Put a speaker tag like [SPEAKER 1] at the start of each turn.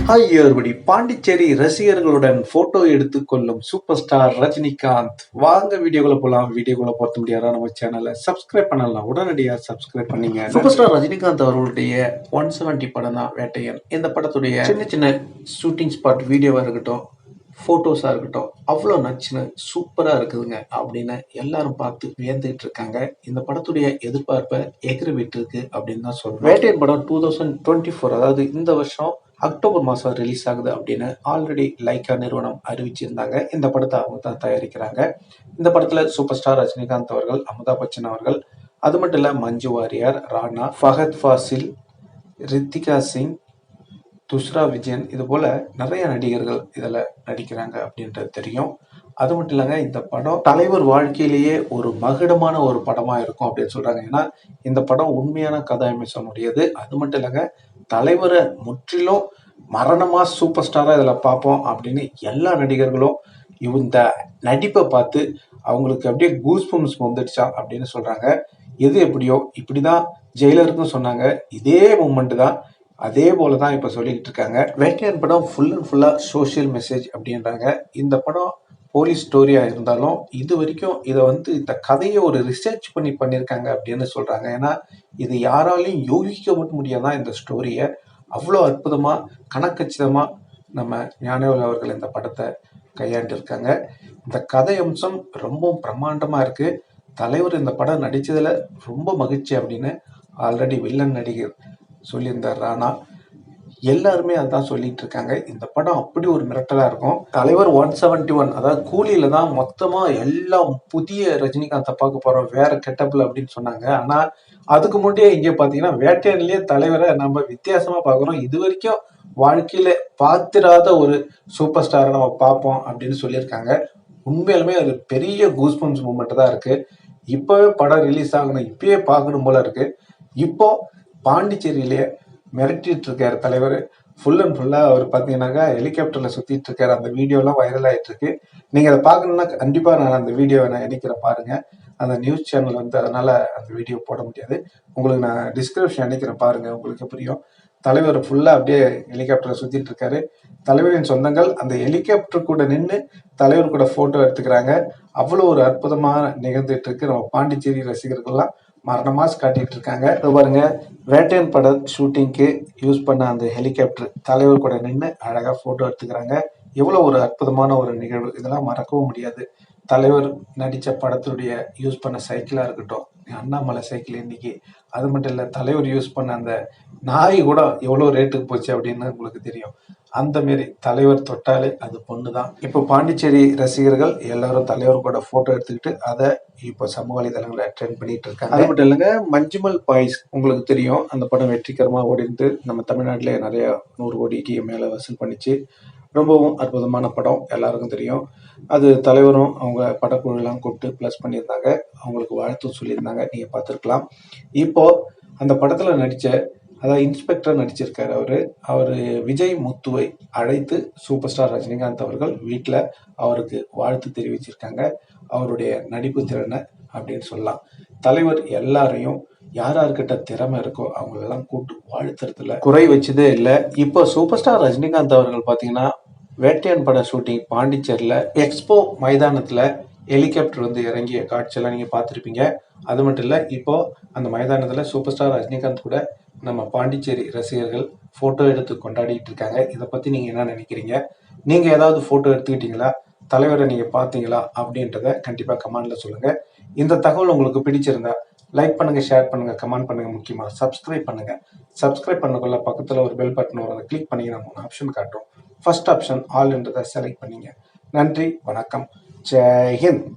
[SPEAKER 1] Hi everybody. Pondicherry ரசிகர்களுடன் photo எடுத்துக்கொள்ளும் super star Rajinikanth. வாங்க வீடியோக்குள்ள போலாம். வீடியோக்குள்ள பார்த்து முடியாத நம்ம சேனலை சப்ஸ்கிரைப் பண்ணலாம். உடனடியாக சப்ஸ்கிரைப் பண்ணீங்க. சூப்பர் ஸ்டார் ரஜினிகாந்த் அவர்களுடைய 170 படம் தான் வேட்டையன். இந்த படத்துடைய சின்ன சின்ன ஷூட்டிங் ஸ்பாட் வீடியோவா இருக்கட்டும், ஃபோட்டோஸாக இருக்கட்டும், அவ்வளோ நச்சுன்னு சூப்பராக இருக்குதுங்க அப்படின்னு எல்லாரும் பார்த்து வியந்துகிட்டு இருக்காங்க. இந்த படத்துடைய எதிர்பார்ப்பை எகிற விட்டுருக்கு அப்படின்னு தான் சொல்றேன். வேட்டையன் படம் 2024, அதாவது இந்த வருஷம் அக்டோபர் மாதம் ரிலீஸ் ஆகுது அப்படின்னு ஆல்ரெடி லைக்கா நிறுவனம் அறிவிச்சிருந்தாங்க. இந்த படத்தை அவங்க தான் தயாரிக்கிறாங்க. இந்த படத்தில் சூப்பர் ஸ்டார் ரஜினிகாந்த் அவர்கள், அமிதாப் பச்சன் அவர்கள், அது மட்டும் இல்லை மஞ்சு வாரியர், ராணா, ஃபஹத் ஃபாசில், ரித்திகா சிங், துஷ்ரா விஜயன், இது போல நிறைய நடிகர்கள் இதில் நடிக்கிறாங்க அப்படின்றது தெரியும். அது மட்டும் இல்லைங்க, இந்த படம் தலைவர் வாழ்க்கையிலேயே ஒரு மகுடமான ஒரு படமாக இருக்கும் அப்படின்னு சொல்கிறாங்க. ஏன்னா இந்த படம் உண்மையான கதாமிசனுடையது. அது மட்டும் இல்லைங்க, தலைவரை முற்றிலும் மரணமாக சூப்பர் ஸ்டாராக இதில் பார்ப்போம் அப்படின்னு எல்லா நடிகர்களும் இந்த நடிப்பை பார்த்து அவங்களுக்கு அப்படியே கூஸ்பம்ஸ் வந்துடுச்சா அப்படின்னு சொல்கிறாங்க. எது எப்படியோ இப்படி தான் ஜெயிலருக்கும் சொன்னாங்க. இதே மூமெண்ட் தான், அதே போல தான் இப்போ சொல்லிக்கிட்டு இருக்காங்க. வேட்டையன் படம் ஃபுல் அண்ட் ஃபுல்லாக சோஷியல் மெசேஜ் அப்படின்றாங்க. இந்த படம் போலீஸ் ஸ்டோரியாக இருந்தாலும் இது வரைக்கும் இதை இந்த கதையை ஒரு ரிசர்ச் பண்ணியிருக்காங்க அப்படின்னு சொல்கிறாங்க. ஏன்னா இது யாராலையும் யூகிக்க முடியாதான் இந்த ஸ்டோரியை அவ்வளோ அற்புதமாக கணக்கச்சிதமாக நம்ம ஞானவேல் அவர்கள் இந்த படத்தை கையாண்டு இருக்காங்க. இந்த கதை அம்சம் ரொம்ப பிரம்மாண்டமாக இருக்குது. தலைவர் இந்த படம் நடித்ததில் ரொம்ப மகிழ்ச்சி அப்படின்னு ஆல்ரெடி வில்லன் நடிகர் சொல்லியிருந்தார் ராணா. எல்லாருமே அதான் சொல்லிட்டு இருக்காங்க. இந்த படம் அப்படி ஒரு மிரட்டலா இருக்கும். தலைவர் 171, அதாவது கூலியில தான் மொத்தமா எல்லாம் புதிய ரஜினிகாந்தை பார்க்க போறோம் வேற கெட்டப்ல அப்படின்னு சொன்னாங்க. ஆனா அதுக்கு முன்னாடியே இங்கே பாத்தீங்கன்னா வேட்டையன்லயே தலைவரை நம்ம வித்தியாசமா பார்க்குறோம். இது வரைக்கும் வாழ்க்கையில பார்த்திராத ஒரு சூப்பர் ஸ்டாரை நம்ம பார்ப்போம் அப்படின்னு சொல்லியிருக்காங்க. உண்மையிலுமே அது பெரிய கூஸ்பம்ஸ் மூமெண்ட் தான் இருக்கு. இப்பவே படம் ரிலீஸ் ஆகணும், இப்பயே பார்க்கணும் போல இருக்கு. இப்போ பாண்டிச்சேரியிலேயே மிரட்டிட்டு இருக்காரு தலைவர். ஃபுல் அண்ட் ஃபுல்லாக அவர் பார்த்தீங்கன்னாக்கா ஹெலிகாப்டரில் சுற்றிட்டு இருக்காரு. அந்த வீடியோலாம் வைரல் ஆகிட்டு இருக்கு. நீங்கள் அதை பார்க்கணுன்னா கண்டிப்பாக நான் அந்த வீடியோவை நான் இணைக்கிறேன் பாருங்கள். அந்த நியூஸ் சேனல் அதனால் அந்த வீடியோ போட முடியாது. உங்களுக்கு நான் டிஸ்கிரிப்ஷன் இணைக்கிறேன் பாருங்கள், உங்களுக்கு புரியும். தலைவர் ஃபுல்லாக அப்படியே ஹெலிகாப்டரை சுற்றிட்டு இருக்காரு. தலைவரின் சொந்தங்கள் அந்த ஹெலிகாப்டர் கூட நின்று தலைவர் கூட ஃபோட்டோ எடுத்துக்கிறாங்க. அவ்வளோ ஒரு அற்புதமாக நிகழ்ந்துட்டு இருக்கு. நம்ம பாண்டிச்சேரி ரசிகர்கள்லாம் மரணமாஸ் காட்டிட்டு இருக்காங்க. பாருங்க, வேட்டையன் பட ஷூட்டிங்க்கு யூஸ் பண்ண அந்த ஹெலிகாப்டர் தலைவர் கூட நின்று அழகா போட்டோ எடுத்துக்கிறாங்க. எவ்வளவு ஒரு அற்புதமான ஒரு நிகழ்வு, இதெல்லாம் மறக்கவும் முடியாது. தலைவர் நடித்த படத்துடைய யூஸ் பண்ண சைக்கிளாக இருக்கட்டும், அண்ணாமலை சைக்கிள் இன்னைக்கு, அது மட்டும் இல்லை தலைவர் யூஸ் பண்ண அந்த நாய் கூட எவ்வளோ ரேட்டுக்கு போச்சு அப்படின்னு உங்களுக்கு தெரியும். அந்த மாரி தலைவர் தொட்டாலே அது பொண்ணு தான். இப்போ பாண்டிச்சேரி ரசிகர்கள் எல்லாரும் தலைவர் கூட ஃபோட்டோ எடுத்துக்கிட்டு அதை இப்போ சமூக வலைதளங்களை ட்ரெண்ட் பண்ணிட்டு இருக்காங்க. அது மட்டும் இல்லைங்க, மஞ்சுமல் பாய்ஸ் உங்களுக்கு தெரியும். அந்த படம் வெற்றிகரமாக ஓடிந்து நம்ம தமிழ்நாட்டிலே நிறைய 100 கோடிக்கு மேலே வசூல் பண்ணிச்சு. ரொம்பவும் அற்புதமான படம், எல்லாருக்கும் தெரியும். அது தலைவரும் அவங்க படக்குழுலாம் கூப்பிட்டு ப்ளஸ் பண்ணியிருந்தாங்க. அவங்களுக்கு வாழ்த்து சொல்லியிருந்தாங்க, நீங்கள் பார்த்துருக்கலாம். இப்போ அந்த படத்தில் நடித்த, அதாவது இன்ஸ்பெக்டர் நடிச்சிருக்காரு அவர் விஜய் முத்துவை அழைத்து சூப்பர் ஸ்டார் ரஜினிகாந்த் அவர்கள் வீட்டில் அவருக்கு வாழ்த்து தெரிவிச்சிருக்காங்க. அவருடைய நடிப்பு திறனை அப்படின்னு சொல்லலாம். தலைவர் எல்லாரையும் யார்கிட்ட திறமை இருக்கோ அவங்களெல்லாம் கூட்டு வாழ்த்துறதுல குறை வச்சதே இல்லை. இப்போ சூப்பர் ஸ்டார் ரஜினிகாந்த் அவர்கள் பார்த்தீங்கன்னா வேட்டையன் பட ஷூட்டிங் பாண்டிச்சேரியில் எக்ஸ்போ மைதானத்தில் ஹெலிகாப்டர் இறங்கிய காட்சியெல்லாம் நீங்கள் பார்த்துருப்பீங்க. அது மட்டும் இல்லை, இப்போ அந்த மைதானத்தில் சூப்பர் ஸ்டார் ரஜினிகாந்த் கூட நம்ம பாண்டிச்சேரி ரசிகர்கள் ஃபோட்டோ எடுத்து கொண்டாடிட்டு இருக்காங்க. இதை பற்றி நீங்கள் என்ன நினைக்கிறீங்க? நீங்கள் ஏதாவது ஃபோட்டோ எடுத்துக்கிட்டீங்களா? தலைவரை நீங்கள் பார்த்தீங்களா அப்படின்றத கண்டிப்பாக கமெண்ட்ல சொல்லுங்கள். இந்த தகவல் உங்களுக்கு பிடிச்சிருந்தா லைக் பண்ணுங்கள், ஷேர் பண்ணுங்கள், கமெண்ட் பண்ணுங்கள். முக்கியமாக சப்ஸ்கிரைப் பண்ணுங்கள். சப்ஸ்கிரைப் பண்ணக்குள்ள பக்கத்தில் ஒரு பெல் பட்டன் வரும், அதை கிளிக் பண்ணிங்கன்னா 3 ஆப்ஷன் காட்டும். ஃபர்ஸ்ட் ஆப்ஷன் ஆல் என்றதை செலக்ட் பண்ணிங்க. நன்றி, வணக்கம், ஜெய் ஹிந்த்.